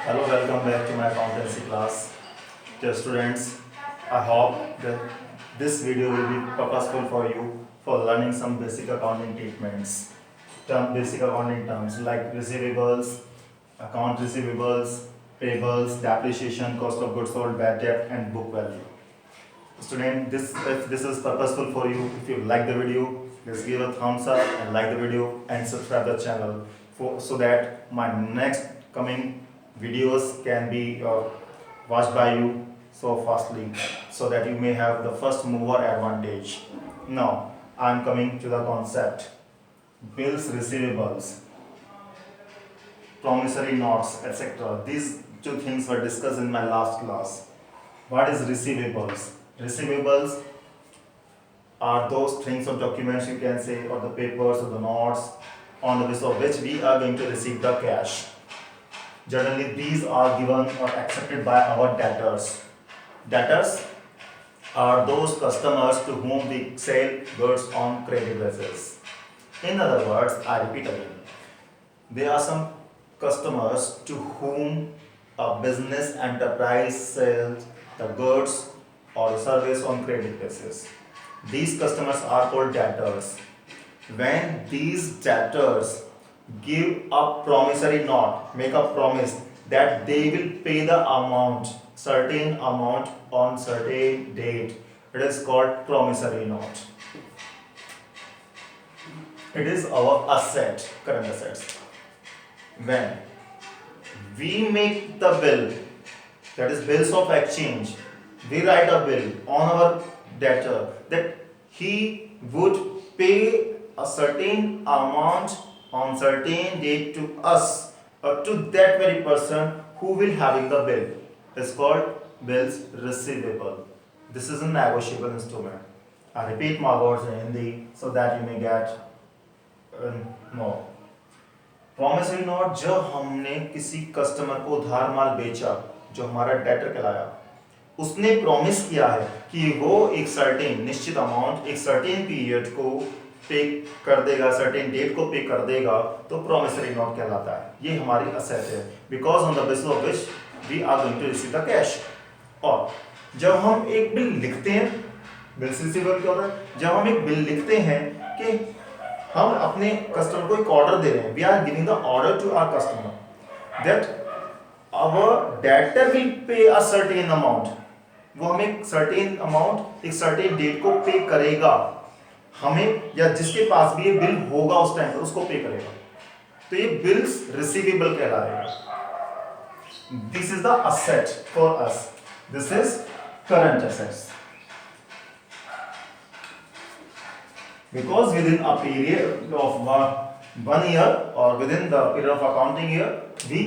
Hello, welcome back to my accountancy class. Dear students, I hope that this video will be purposeful for you for learning some basic accounting treatments, basic accounting terms like receivables, account receivables, payables, depreciation, cost of goods sold, bad debt, and book value. Student, if this is purposeful for you, if you like the video, please give a thumbs up and like the video and subscribe the channel so that my next coming videos can be watched by you so fastly, so that you may have the first mover advantage. Now I am coming to the concept: bills, receivables, promissory notes, etc. These two things were discussed in my last class. What is receivables? Receivables are those things or documents, you can say, or the papers or the notes on the basis of which we are going to receive the cash. Generally, these are given or accepted by our debtors. Debtors are those customers to whom we sell goods on credit basis. In other words, I repeat again, there are some customers to whom a business enterprise sells the goods or the service on credit basis. These customers are called debtors. When these debtors give a promissory note, make a promise that they will pay the amount, certain amount on certain date, it is called promissory note. It is our asset, current assets. When we make the bill, that is bills of exchange, we write a bill on our debtor that he would pay a certain amount on certain date to us or to that very person who will having the bill. It's called bills receivable. This is a negotiable instrument. I repeat my words in Hindi so that you may get more. Promissory note, जब हमने किसी customer को उधार माल बेचा, जो हमारा debtor कहलाया, उसने प्रॉमिस किया है कि वो एक सर्टेन निश्चित अमाउंट एक सर्टेन पीरियड को पे कर देगा, सर्टेन डेट को पे कर देगा, तो प्रॉमिसरी नोट कहलाता है. ये हमारी असेट है, because on the basis of which we are going to receive the cash. और जब हम एक बिल लिखते हैं, बिल रिसीवेबल क्या होता है? जब हम एक बिल लिखते हैं कि हम अपने कस्टमर को एक ऑर्डर दे रहे हैं, we are giving the order to our customer that our debtor will pay a certain amount. वो हमें सर्टेन अमाउंट एक सर्टेन डेट को पे करेगा, हमें या जिसके पास भी ये बिल होगा उस टाइम पर उसको पे करेगा. तो ये बिल्स रिसीवेबल कहलाएगा. This is the asset for us. This is current assets. Because within a period of 1 year or within the period of accounting year, we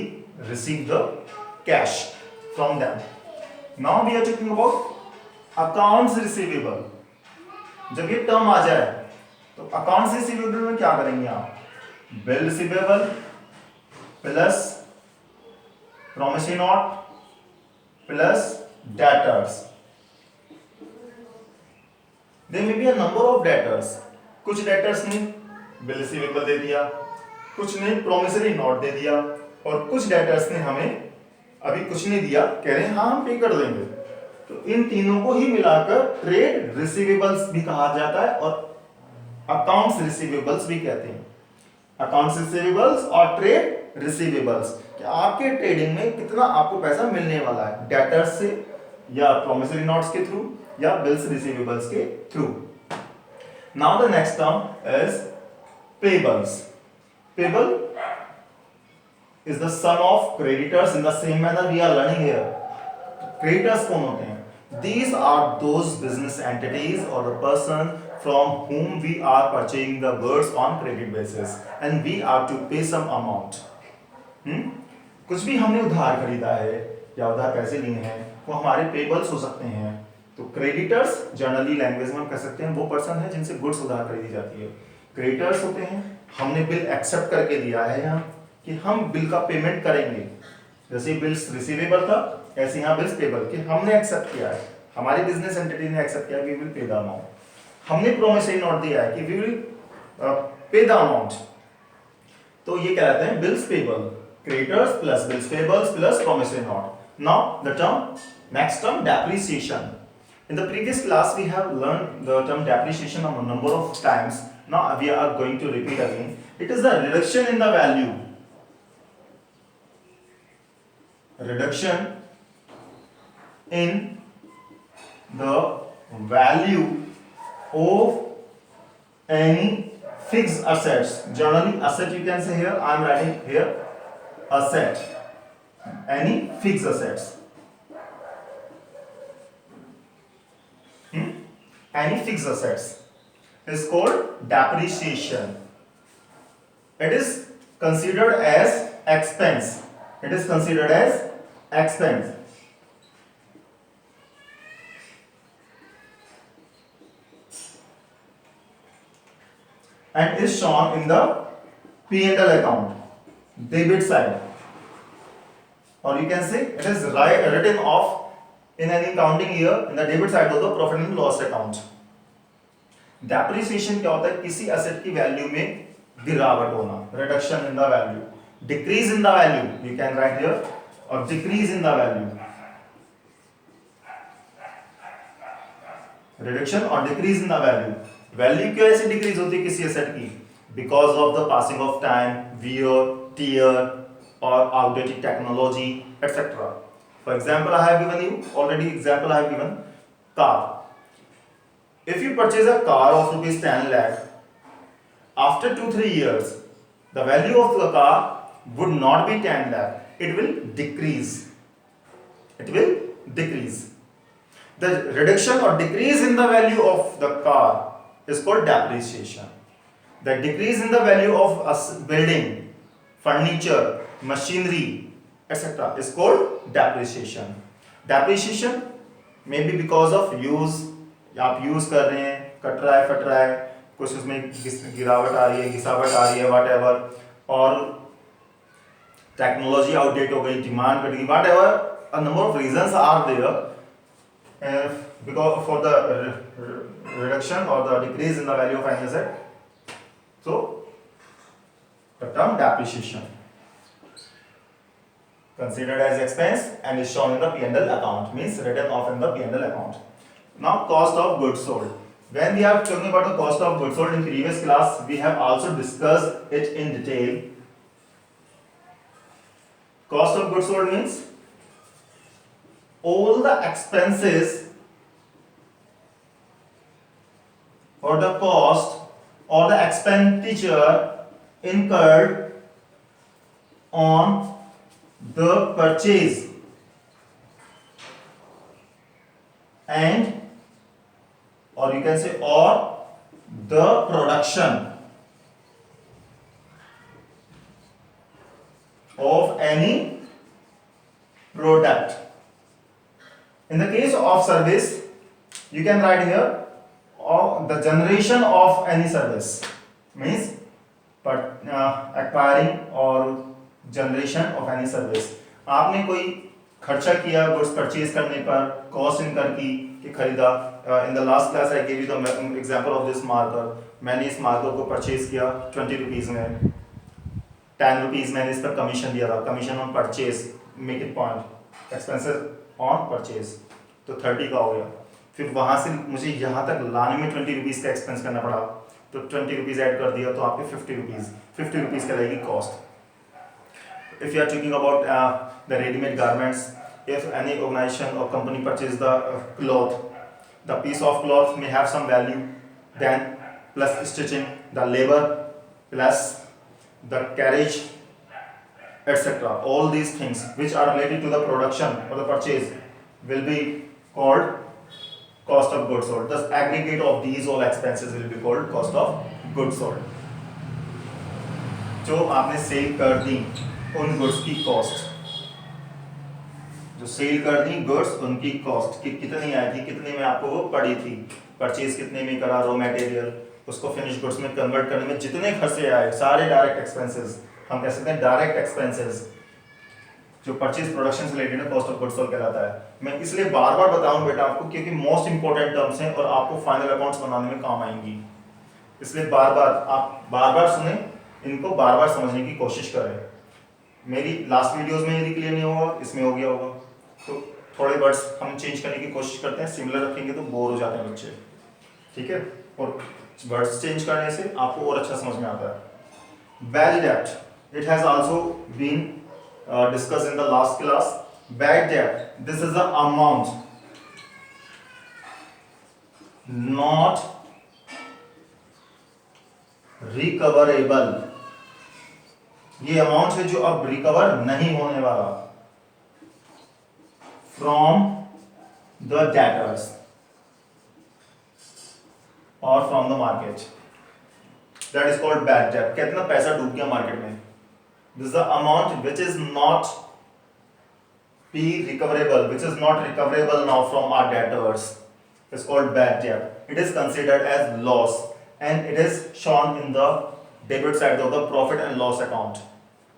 receive the cash from them. Now we are talking about accounts receivable. जब ये term आ जाए तो accounts receivable में क्या करेंगे आप? Bill receivable plus promissory note plus debtors. There may be a number of debtors. कुछ debtors ने बिल रिसीवेबल दे दिया, कुछ ने प्रॉमिसरी नोट दे दिया, और कुछ डेटर्स ने हमें अभी कुछ नहीं दिया, कह रहे हैं हाँ हम पे कर देंगे. तो इन तीनों को ही मिलाकर ट्रेड रिसीवेबल्स भी कहा जाता है और अकाउंट्स रिसीवेबल्स भी कहते हैं. अकाउंट्स रिसीवेबल्स और ट्रेड रिसीवेबल्स, कि आपके ट्रेडिंग में कितना आपको पैसा मिलने वाला है, डेटर्स से या प्रॉमिसरी नोट्स के थ्रू या बिल्स रिसीवेबल्स के through. Now the next term is payables. Payable is the sum of creditors in the same manner we are learning here. Creditors कौन होते हैं? These are those business entities or the person from whom we are purchasing the goods on credit basis and we are to pay some amount. कुछ भी हमने उधार खरीदा है या उधार पैसे लिए हैं, वो हमारे पेबल्स हो सकते हैं. तो क्रेडिटर्स जनरली लैंग्वेज में हम कह सकते हैं वो पर्सन है जिनसे गुड्स उधार खरीदी जाती है. क्रेडिटर्स होते हैं हमने बिल एक्सेप्ट करके दिया है यहाँ कि हम बिल का पेमेंट करेंगे. जैसे बिल्स रिसीवेबल था, ऐसे यहाँ बिल्स पेबल कि हमने एक्सेप्ट किया है, हमारी बिजनेस एंटिटी ने एक्सेप्ट किया we will pay the amount. हमने प्रोमिसरी नोट दिया है कि we will pay the amount, तो ये कहलाते हैं bills payable. creditors plus bills payables plus promissory note. Now the next term, depreciation. In the previous class we have learned the term depreciation a number of times. Now we are going to repeat again. It is the reduction in the value. Reduction in the value of any fixed assets. Generally asset you can say here, I am writing here asset. Any fixed assets. Any fixed assets is called depreciation. It is considered as expense. It is considered as expense. And is shown in the P&L account, debit side. Or you can say it is written off in any accounting year in the debit side of the profit and loss account. Depreciation क्या होता है? किसी asset की value में गिरावट होना, reduction in the value, decrease in the value, you can write here, or decrease in the value. Reduction or decrease in the value. Value क्यों ऐसे decrease होती है किसी asset की? Because of the passing of time, wear, tear, or outdated technology, etc. For example, I have given you already example I have given car. If you purchase a car of rupees 10 lakh, after 2-3 years, the value of the car would not be 10 lakh. It will decrease. It will decrease. The reduction or decrease in the value of the car is called depreciation. The decrease in the value of a building, furniture, machinery, etc. is called depreciation. Depreciation may be because of use. आप use कर रहे हैं, cut रहा है, फट रहा है, कुछ उसमें गिरावट आ रही है, घिसावट आ रही है, वट एवर, और टेक्नोलॉजी आउटडेट हो गई, डिमांड घट गई, whatever, a number of reasons are there because for the reduction or the decrease in the value of any asset. So the term depreciation considered as expense and is shown in the P&L account, means written off in the P&L account. Now cost of goods sold. When we are talking about the cost of goods sold in previous class, we have also discussed it in detail. Cost of goods sold means all the expenses or the cost or the expenditure incurred on the purchase and, or you can say, or the production of any product. In the case of service, you can write here, or the generation of any service, means acquiring or generation of any service. आपने कोई खर्चा किया goods purchase करने पर, cost incur की कि खरीदा. इन the last class I give you the example of this marker. मैंने इस मार्कर को परचेज किया 20 रुपीज़ में, 10 रुपीज़ मैंने इस पर कमीशन दिया था, commission on purchase, make it point, expenses on purchase, तो 30 का हो गया. फिर वहाँ से मुझे यहाँ तक लाने में 20 रुपीज़ का एक्सपेंस करना पड़ा, तो 20 रुपीज़ ऐड कर दिया, तो आपके 50 रुपीज़ का रहेगी cost. If you are talking about the ready-made garments, if any organization or company purchase the cloth, the piece of cloth may have some value, then plus stitching, the labor, plus the carriage, etc. All these things which are related to the production or the purchase will be called cost of goods sold. The aggregate of these all expenses will be called cost of goods sold. जो आपने cell कर दी उन goods की cost, जो cell कर the goods उनकी cost कि कितनी आई थी, कितने में आपको वो पड़ी थी, परचेज कितने में करा, रॉ मटेरियल, उसको फिनिश गुड्स में कन्वर्ट करने में जितने खर्चे आए, सारे डायरेक्ट एक्सपेंसेस, हम कह सकते हैं डायरेक्ट एक्सपेंसेस, जो परचेज प्रोडक्शन से रिलेटेड है, कॉस्ट ऑफ गुड्स सोल्ड कहलाता है. मैं इसलिए बार बार बताऊं बेटा आपको, क्योंकि मोस्ट इंपॉर्टेंट टर्म्स हैं और आपको फाइनल अकाउंट्स बनाने में काम आएंगी, इसलिए बार बार आप बार बार सुने, इनको बार बार समझने की कोशिश करें. मेरी लास्ट वीडियोस में यदि क्लियर नहीं होगा, इसमें हो गया होगा। तो थोड़े वर्ड्स हम चेंज करने की कोशिश करते हैं, सिमिलर रखेंगे तो बोर हो जाते हैं बच्चे, ठीक है। और वर्ड्स चेंज करने से आपको और अच्छा समझ में आता है। Bad debt, it has also been discussed in the last class. Bad debt, this is the amount not recoverable, ये अमाउंट है जो अब रिकवर नहीं होने वाला फ्रॉम द डेटर्स और from the market, that is called bad debt. कहते हैं ना पैसा डूब गया मार्केट में। This is the amount which is not be recoverable, which is not recoverable now from our debtors, is called bad debt. It is considered as loss and it is shown in the debit side of the profit and loss account.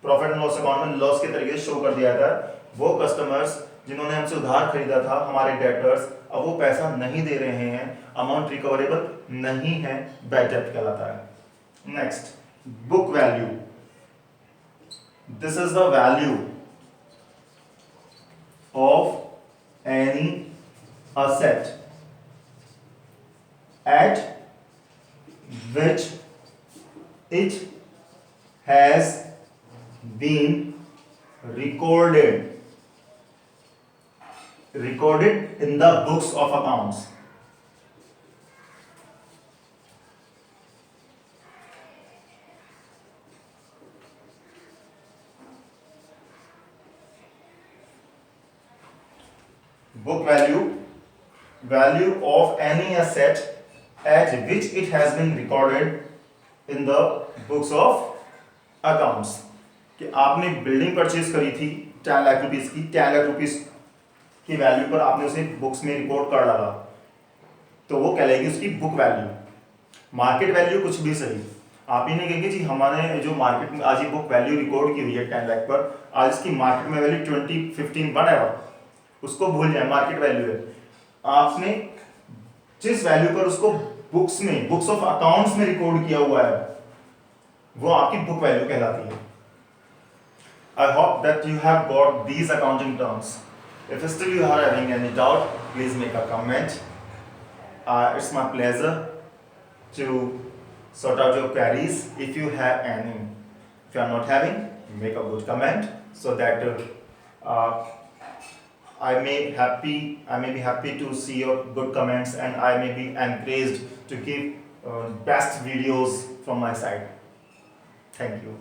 Profit and loss account में loss के तरीके से show कर दिया था। वो customers जिन्होंने हमसे उधार खरीदा था, हमारे डेटर्स, अब वो पैसा नहीं दे रहे हैं, अमाउंट रिकवरेबल नहीं है, बैड डेट कहलाता है। Next, book value, this is the value of any asset at which it has been recorded in the books of accounts. Book value, value of any asset at which it has been recorded in the books of accounts. कि आपने building purchase करी थी 10 lakh rupees की, 10 lakh rupees की value पर आपने उसे books में रिकॉर्ड कर डाला, तो वो कहलाएगी उसकी बुक वैल्यू। मार्केट वैल्यू कुछ भी सही, आप ही नहीं कहेंगे जी हमारे जो मार्केट में आज ये बुक वैल्यू रिकॉर्ड की हुई है 10 लाख पर, आज इसकी मार्केट में वैल्यू 20, 15 whatever, उसको भूल जाए, मार्केट वैल्यू है। आपने जिस वैल्यू पर उसको बुक्स में, बुक्स ऑफ अकाउंट्स में रिकॉर्ड किया हुआ है, वो आपकी बुक वैल्यू कहलाती है। I hope that you have got these accounting terms. If still you are having any doubt, please make a comment. It's my pleasure to sort out your queries if you have any. If you are not having, make a good comment so that I may be happy to see your good comments and I may be encouraged to give best videos from my side. Thank you.